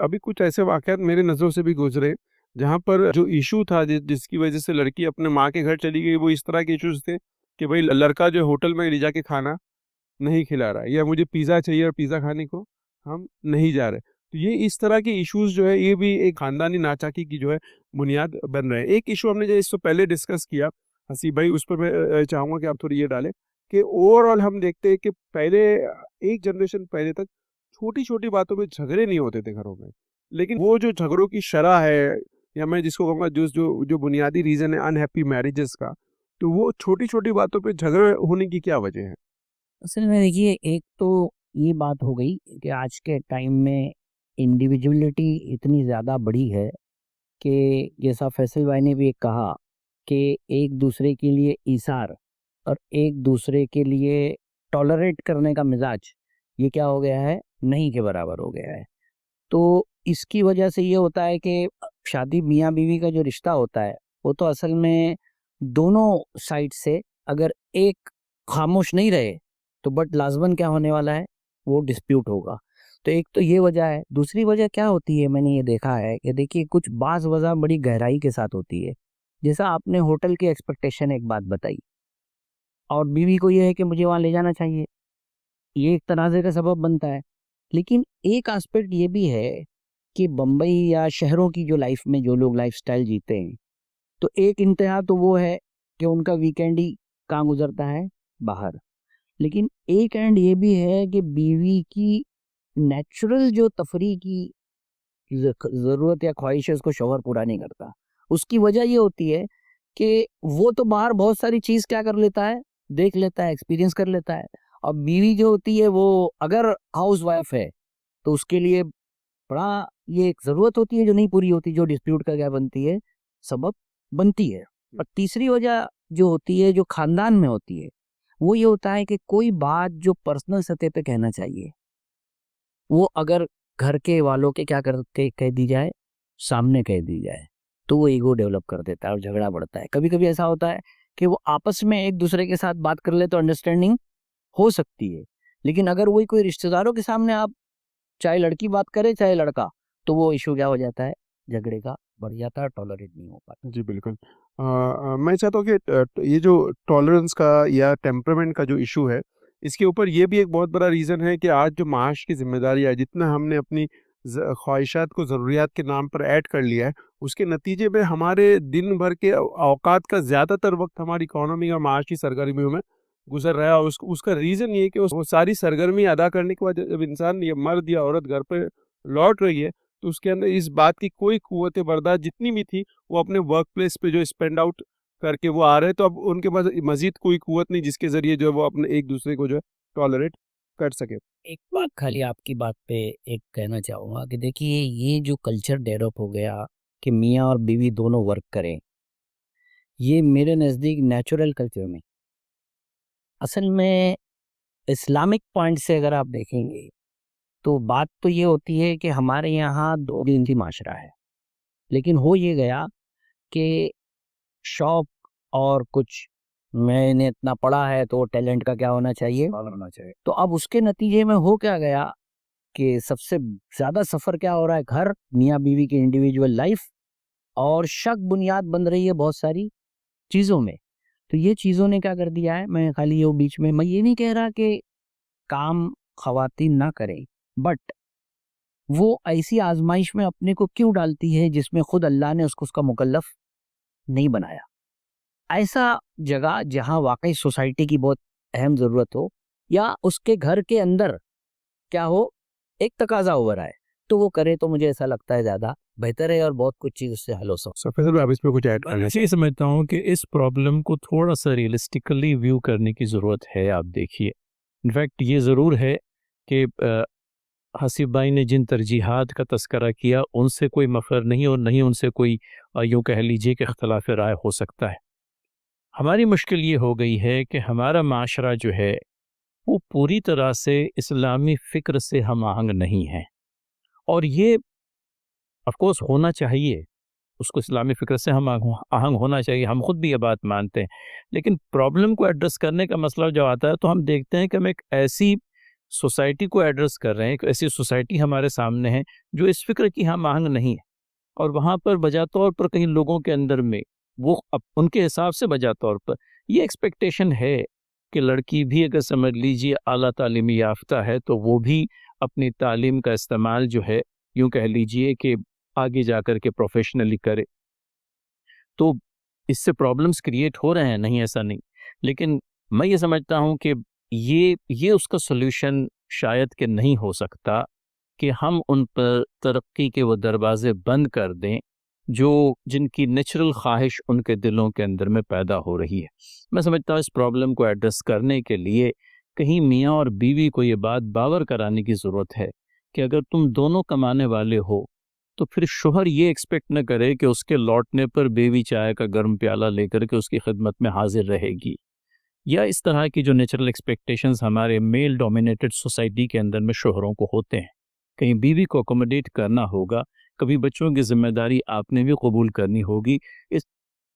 अभी कुछ ऐसे वाक़यात मेरे नज़रों से भी गुज़रे, जहाँ पर जो इश्यू था जिसकी वज़ह से लड़की अपने माँ के घर चली गई, वो इस तरह के इश्यूज़ थे कि भई लड़का जो है होटल में ले जाके खाना नहीं खिला रहा है, या मुझे पिज़्ज़ा चाहिए और पिज़्ज़ा खाने को हम नहीं जा रहे। तो ये इस तरह के इश्यूज़ जो है, ये भी एक ख़ानदानी नाचाकी की जो है बुनियाद बन रहे हैं। एक इश्यू हमने जो इससे पहले डिस्कस किया, हसीब भाई, उस पर मैं चाहूँगा कि आप थोड़ी ये डालें कि ओवरऑल हम देखते हैं कि पहले एक जनरेशन पहले तक छोटी-छोटी बातों पे झगड़े नहीं होते थे घरों में। लेकिन वो जो झगड़ों की शरह है, या मैं जिसको कहूँगा जो जो जो बुनियादी रीज़न है अनहैप्पी मैरेजेस का, तो वो छोटी-छोटी बातों पे झगड़े होने की क्या वजह है? असल में देखिए, एक तो ये बात हो गई कि आज के टाइम में इंडिविजुअलिटी इतनी ज़्यादा बढ़ी है कि जैसा फैसल भाई ने भी एक कहा कि एक दूसरे के लिए ईसार और एक दूसरे के लिए टॉलरेट करने का मिजाज, ये क्या हो गया है, नहीं के बराबर हो गया है। तो इसकी वजह से ये होता है कि शादी मियाँ बीवी का जो रिश्ता होता है, वो तो असल में दोनों साइड से अगर एक खामोश नहीं रहे तो बट लाजमन क्या होने वाला है, वो डिस्प्यूट होगा। तो एक तो ये वजह है। दूसरी वजह क्या होती है, मैंने ये देखा है कि देखिए कुछ बाज़ वजह बड़ी गहराई के साथ होती है। जैसा आपने होटल की एक्सपेक्टेशन एक बात बताई और बीवी को ये है कि मुझे वहाँ ले जाना चाहिए, ये एक तनाज़े का सबब बनता है। लेकिन एक एस्पेक्ट ये भी है कि बम्बई या शहरों की जो लाइफ में जो लोग लाइफस्टाइल जीते हैं, तो एक इंतहा तो वो है कि उनका वीकेंड ही कहाँ गुजरता है, बाहर। लेकिन एक एंड ये भी है कि बीवी की नेचुरल जो तफरी की ज़रूरत या ख्वाहिश है, उसको शौहर पूरा नहीं करता। उसकी वजह ये होती है कि वो तो बाहर बहुत सारी चीज़ क्या कर लेता है, देख लेता है, एक्सपीरियंस कर लेता है। और बीवी जो होती है वो अगर हाउस वाइफ है तो उसके लिए बड़ा ये एक ज़रूरत होती है जो नहीं पूरी होती, जो डिस्प्यूट का क्या बनती है, सबब बनती है। और तीसरी वजह जो होती है, जो ख़ानदान में होती है, वो ये होता है कि कोई बात जो पर्सनल सतह पे कहना चाहिए, वो अगर घर के वालों के क्या कर के कह दी जाए, सामने कह दी जाए, तो वो ईगो डेवलप कर देता है और झगड़ा बढ़ता है। कभी-कभी ऐसा होता है कि वो आपस में एक दूसरे के साथ बात कर ले तो अंडरस्टैंडिंग हो सकती है। लेकिन अगर वही कोई रिश्तेदारों के सामने आप चाहे लड़की बात करे चाहे लड़का, तो वो इश्यू क्या हो जाता है, झगड़े का बढ़ जाता है, टॉलरेट नहीं हो पाता। जी, बिल्कुल। मैं चाहता हूँ कि ये जो टॉलरेंस का या टेम्परामेंट का जो इश्यू है, इसके ऊपर ये भी एक बहुत बड़ा रीज़न है कि आज जो माश की ज़िम्मेदारियाँ है, जितना हमने अपनी ख्वाहिशात को ज़रूरियात के नाम पर ऐड कर लिया है, उसके नतीजे में हमारे दिन भर के औकात का ज़्यादातर वक़्त हमारी इकोनॉमी और माश की सरगर्मियों में गुज़र रहा है, और उसका रीज़न ये है कि वो सारी सरगर्मी अदा करने के बाद जब इंसान, या मर्द या औरत, घर पे लौट रही है, तो उसके अंदर इस बात की कोई क़ुव्वत बर्दाश्त जितनी भी थी, वो अपने वर्क प्लेस पे जो स्पेंड आउट करके वो आ रहे हैं, तो अब उनके पास मज़ीद कोई क़ुव्वत नहीं जिसके ज़रिए जो है वो अपने एक-दूसरे को जो है टॉलरेट कर सकें। एक बात खाली आपकी बात पे एक कहना चाहूँगा कि देखिए ये जो कल्चर डेवलप हो गया कि मियाँ और बीवी दोनों वर्क करें, ये मेरे नज़दीक नेचुरल कल्चर में, असल में इस्लामिक पॉइंट से अगर आप देखेंगे, तो बात तो ये होती है कि हमारे यहाँ 2 गिनती माशरा है। लेकिन हो ये गया कि शौक और कुछ, मैंने इतना पढ़ा है तो टैलेंट का क्या होना चाहिए, पालन होना चाहिए। तो अब उसके नतीजे में हो क्या गया कि सबसे ज़्यादा सफ़र क्या हो रहा है, घर, मियाँ-बीवी की इंडिविजुअल लाइफ़, और शक बुनियाद बन रही है बहुत सारी चीज़ों में। तो ये चीज़ों ने क्या कर दिया है, मैं खाली वो बीच में मैं ये नहीं कह रहा कि काम ख़वातीन ना करें, बट वो ऐसी आज़माइश में अपने को क्यों डालती है जिसमें खुद अल्लाह ने उसको उसका मुकल्लफ़ नहीं बनाया। ऐसा जगह जहाँ वाक़ई सोसाइटी की बहुत अहम ज़रूरत हो या उसके घर के अंदर क्या हो, एक तकाज़ा उभर आए, तो वो करे तो मुझे ऐसा लगता है ज़्यादा बेहतर है और बहुत कुछ चीज़ उससे हल हो सकती सो फैसल भाई, आप इसमें कुछ ऐड मैं करना ऐसे ही समझता हूँ कि इस प्रॉब्लम को थोड़ा-सा रियलिस्टिकली व्यू करने की ज़रूरत है। आप देखिए, इनफैक्ट ये ज़रूर है कि हसीब भाई ने जिन तरजीहात का तज़किरा किया, उनसे कोई मफ़र नहीं और नहीं उनसे कोई यूँ कह लीजिए कि इख्तिलाफ़ राय हो सकता है। हमारी मुश्किल ये हो गई है कि हमारा माशरा जो है, वो पूरी तरह से इस्लामी फ़िक्र से हम आहंग नहीं है, और ये ऑफ़ कोर्स होना चाहिए, उसको इस्लामी फ़िक्र से हम आहंग होना चाहिए, हम खुद भी ये बात मानते हैं। लेकिन प्रॉब्लम को एड्रेस करने का मसला जो आता है, तो हम देखते हैं कि हम एक ऐसी सोसाइटी को एड्रेस कर रहे हैं। एक ऐसी सोसाइटी हमारे सामने है जो इस फिक्र की हम आहंग नहीं है, और वहाँ पर बजा तौर पर कहीं लोगों के अंदर में वो उनके हिसाब से बजा तौर पर ये एक्सपेक्टेशन है कि लड़की भी अगर समझ लीजिए आला तालीमी याफ्ता है तो वो भी अपनी तालीम का इस्तेमाल जो है यूँ कह लीजिए कि आगे जाकर के प्रोफेशनली करे। तो इससे प्रॉब्लम्स क्रिएट हो रहे हैं, नहीं ऐसा नहीं, लेकिन मैं ये समझता हूँ कि ये उसका सॉल्यूशन शायद कि नहीं हो सकता कि हम उन पर तरक्की के वो दरवाजे बंद कर दें जो जिनकी नेचुरल ख्वाहिश उनके दिलों के अंदर में पैदा हो रही है। मैं समझता हूँ इस प्रॉब्लम को एड्रेस करने के लिए कहीं मियाँ और बीवी को ये बात बावर कराने की ज़रूरत है कि अगर तुम दोनों कमाने वाले हो तो फिर शोहर ये एक्सपेक्ट न करे कि उसके लौटने पर बीवी चाय का गर्म प्याला लेकर के उसकी खिदमत में हाजिर रहेगी, या इस तरह की जो नेचुरल एक्सपेक्टेशंस हमारे मेल डोमिनेटेड सोसाइटी के अंदर में शोहरों को होते हैं। कहीं बीवी को अकोमोडेट करना होगा, कभी बच्चों की जिम्मेदारी आपने भी कबूल करनी होगी। इस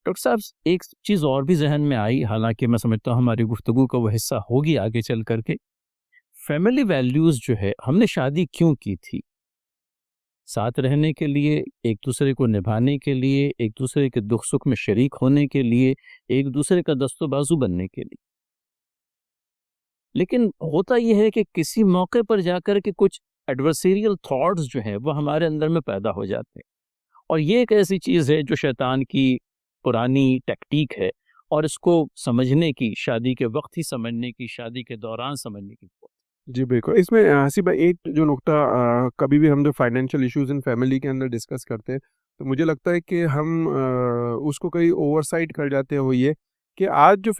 डॉक्टर साहब एक चीज़ और भी जहन में आई, हालांकि मैं समझता हूँ हमारी गुफ्तगू का वो हिस्सा होगी आगे चल करके। फैमिली वैल्यूज़ जो है, हमने शादी क्यों की थी? साथ रहने के लिए, एक दूसरे को निभाने के लिए, एक दूसरे के दुख सुख में शरीक होने के लिए, एक दूसरे का दस्तो बाजू बनने के लिए। लेकिन होता यह है कि किसी मौके पर जाकर के कुछ एडवर्सेरियल थॉट्स जो हैं वो हमारे अंदर में पैदा हो जाते हैं, और ये एक ऐसी चीज़ है जो शैतान की पुरानी टेक्निक है, और इसको समझने की, शादी के वक्त ही समझने की, शादी के दौरान समझने की। जी, बिल्कुल। इसमें हसीब भाई एक जो नुकता कभी भी हम जो फाइनेंशियल इश्यूज़ इन फैमिली के अंदर डिस्कस करते हैं, तो मुझे लगता है कि हम उसको कहीं ओवरसाइट कर जाते हैं। वो ये कि आज जो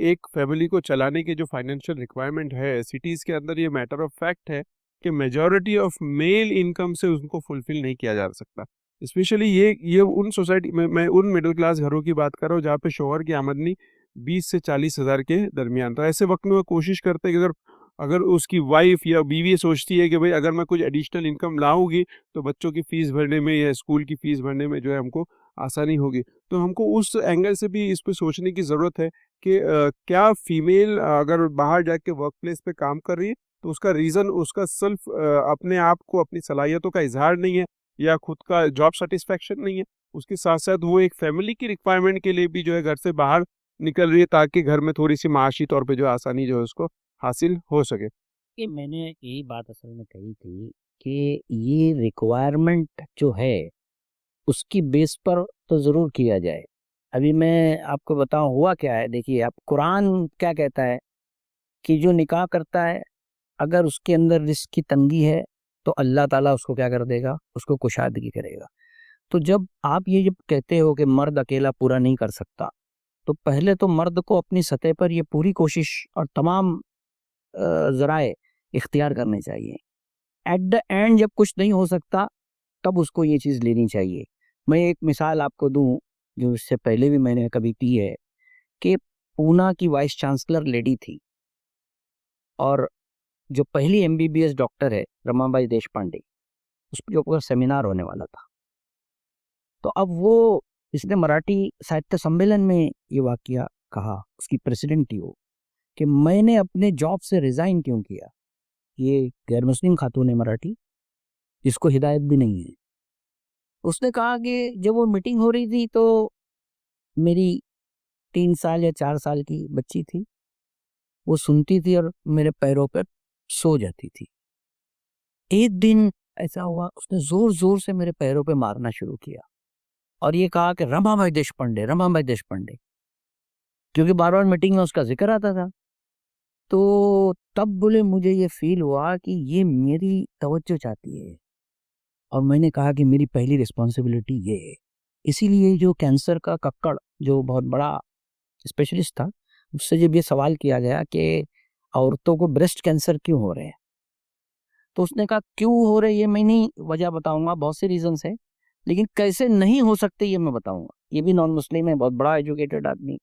एक फैमिली को चलाने की जो फाइनेंशियल रिक्वायरमेंट है, सिटीज़ के अंदर ये मैटर ऑफ फैक्ट है कि मेजॉरिटी ऑफ मेल इनकम से उनको फुलफ़िल नहीं किया जा सकता। स्पेशली ये उन सोसाइटी में, मैं उन मिडल क्लास घरों की बात कर रहा हूँ जहाँ पे शौहर की आमदनी 20 से 40 हज़ार के दरमियान। तो ऐसे वक़्त में वो कोशिश करते हैं कि अगर उसकी वाइफ या बीवी सोचती है कि भाई अगर मैं कुछ एडिशनल इनकम लाऊंगी तो बच्चों की फ़ीस भरने में या स्कूल की फ़ीस भरने में जो है हमको आसानी होगी। तो हमको उस एंगल से भी इस पे सोचने की ज़रूरत है कि क्या फ़ीमेल अगर बाहर जाके वर्क प्लेस पे काम कर रही है तो उसका रीज़न उसका सिर्फ अपने आप को, अपनी सलाहियतों का इजहार नहीं है या खुद का जॉब सेटिस्फेक्शन नहीं है। उसके साथ साथ वो एक फैमिली की रिक्वायरमेंट के लिए भी जो है घर से बाहर निकल रही है ताकि घर में थोड़ी सी माशी तौर पे जो आसानी जो है उसको हासिल हो सके। कि मैंने यही बात असल में कही थी कि ये रिक्वायरमेंट जो है उसकी बेस पर तो ज़रूर किया जाए। अभी मैं आपको बताऊं हुआ क्या है। देखिए, आप कुरान क्या कहता है कि जो निकाह करता है अगर उसके अंदर रिस्क की तंगी है तो अल्लाह ताला उसको क्या कर देगा, उसको कुशादगी करेगा। तो जब आप जब कहते हो कि मर्द अकेला पूरा नहीं कर सकता, तो पहले तो मर्द को अपनी सतह पर ये पूरी कोशिश और तमाम ज़राए इख्तियार करने चाहिए। एट द एंड जब कुछ नहीं हो सकता तब उसको ये चीज़ लेनी चाहिए। मैं एक मिसाल आपको दूं जो इससे पहले भी मैंने कभी की है कि पूना की वाइस चांसलर लेडी थी और जो पहली MBBS डॉक्टर है रमाबाई देशपांडे, उसके ऊपर सेमिनार होने वाला था। तो अब वो इसने मराठी साहित्य सम्मेलन में ये वाकया कहा, उसकी प्रेसिडेंट थी वो, कि मैंने अपने जॉब से रिज़ाइन क्यों किया। ये गैर मुस्लिम खातून है मराठी, जिसको हिदायत भी नहीं है। उसने कहा कि जब वो मीटिंग हो रही थी तो मेरी 3 साल या 4 साल की बच्ची थी, वो सुनती थी और मेरे पैरों पर सो जाती थी। एक दिन ऐसा हुआ, उसने ज़ोर ज़ोर से मेरे पैरों पे मारना शुरू किया और ये कहा कि रमाबाई देशपांडे, रमाबाई देशपांडे, क्योंकि बार बार मीटिंग में उसका जिक्र आता था। तो तब बोले मुझे ये फील हुआ कि ये मेरी तवज्जो चाहती है और मैंने कहा कि मेरी पहली रिस्पॉन्सिबिलिटी ये है। इसीलिए जो कैंसर का कक्कड़ जो बहुत बड़ा स्पेशलिस्ट था, उससे जब ये सवाल किया गया कि औरतों को ब्रेस्ट कैंसर क्यों हो रहे हैं, तो उसने कहा क्यों हो रहे ये मैं नहीं वजह बताऊंगा, बहुत से रीजंस है, लेकिन कैसे नहीं हो सकते ये मैं बताऊंगा। ये भी नॉन मुस्लिम है, बहुत बड़ा एजुकेटेड आदमी।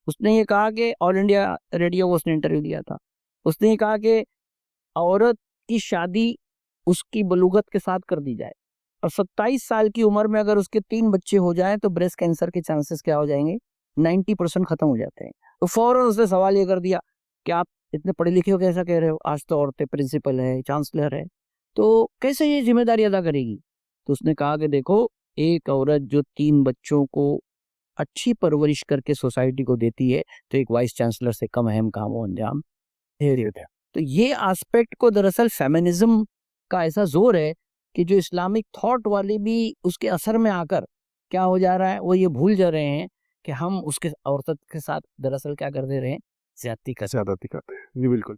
उसने ये कहा कि ऑल इंडिया रेडियो को उसने इंटरव्यू दिया था। उसने ये कहा कि औरत की शादी उसकी बलूगत के साथ कर दी जाए और 27 साल की उम्र में अगर उसके 3 बच्चे हो जाएं तो ब्रेस्ट कैंसर के चांसेस क्या हो जाएंगे, 90% खत्म हो जाते हैं। तो फौरन उसने सवाल ये कर दिया कि आप इतने पढ़े लिखे हो कैसा कह रहे हो, आज तो औरतें प्रिंसिपल है, चांसलर है, तो कैसे ये जिम्मेदारी अदा करेगी? तो उसने कहा कि देखो, एक औरत जो 3 बच्चों को अच्छी परवरिश करके सोसाइटी को देती है, तो एक वाइस चांसलर से कम अहम काम वो अंजाम दे देता है। तो ये एस्पेक्ट को दरअसल फेमिनिज्म का ऐसा जोर है कि जो इस्लामिक थॉट वाले भी उसके असर में आकर क्या हो जा रहा है, वो ये भूल जा रहे हैं कि हम उसके औरत के साथ दरअसल क्या कर दे रहे हैं, ज्यादती कर ज्यादती करते हैं। जी बिल्कुल।